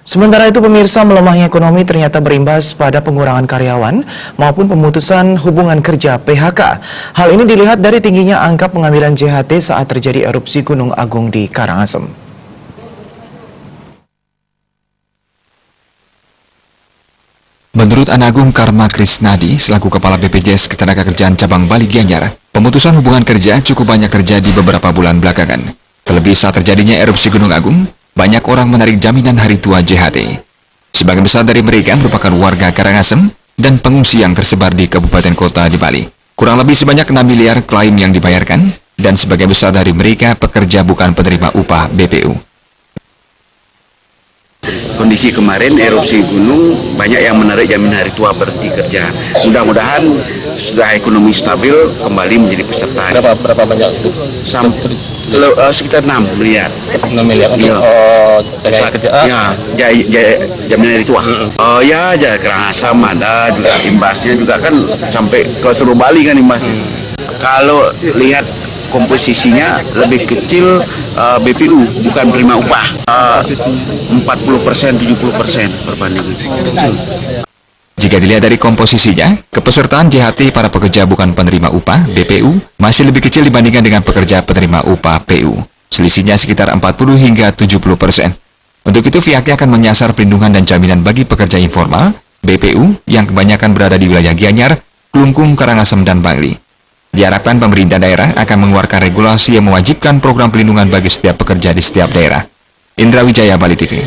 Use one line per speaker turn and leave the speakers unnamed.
Sementara itu pemirsa, melemahnya ekonomi ternyata berimbas pada pengurangan karyawan maupun pemutusan hubungan kerja PHK. Hal ini dilihat dari tingginya angka pengambilan JHT saat terjadi erupsi Gunung Agung di Karangasem.
Menurut Anagung Karma Krisnadi, selaku Kepala BPJS Ketenagakerjaan Cabang Bali Gianyar, pemutusan hubungan kerja cukup banyak terjadi beberapa bulan belakangan. Terlebih saat terjadinya erupsi Gunung Agung, banyak orang menarik jaminan hari tua JHT. Sebagian besar dari mereka merupakan warga Karangasem dan pengungsi yang tersebar di kabupaten kota di Bali. Kurang lebih sebanyak 6 miliar klaim yang dibayarkan, dan sebagian besar dari mereka pekerja bukan penerima upah BPU.
Kondisi kemarin erupsi gunung banyak yang menarik jaminan hari tua berhenti kerja. Mudah-mudahan sudah ekonomi stabil kembali menjadi peserta.
Berapa banyak itu?
Sekitar 6 miliar.
6 miliar untuk terkait kerja.
Jaminan hari tua. Karangasem ada juga imbasnya juga kan sampai ke seluruh Bali kan imbasnya. Kalau lihat komposisinya lebih kecil BPU bukan penerima upah 40% 70% perbandingan.
Jika dilihat dari komposisinya, kepesertaan JHT para pekerja bukan penerima upah BPU masih lebih kecil dibandingkan dengan pekerja penerima upah PU. Selisihnya sekitar 40 hingga 70%. Untuk itu pihaknya akan menyasar perlindungan dan jaminan bagi pekerja informal BPU yang kebanyakan berada di wilayah Gianyar, Klungkung, Karangasem, dan Bali. Diharapkan pemerintah daerah akan mengeluarkan regulasi yang mewajibkan program pelindungan bagi setiap pekerja di setiap daerah. Indra Wijaya, Bali TV.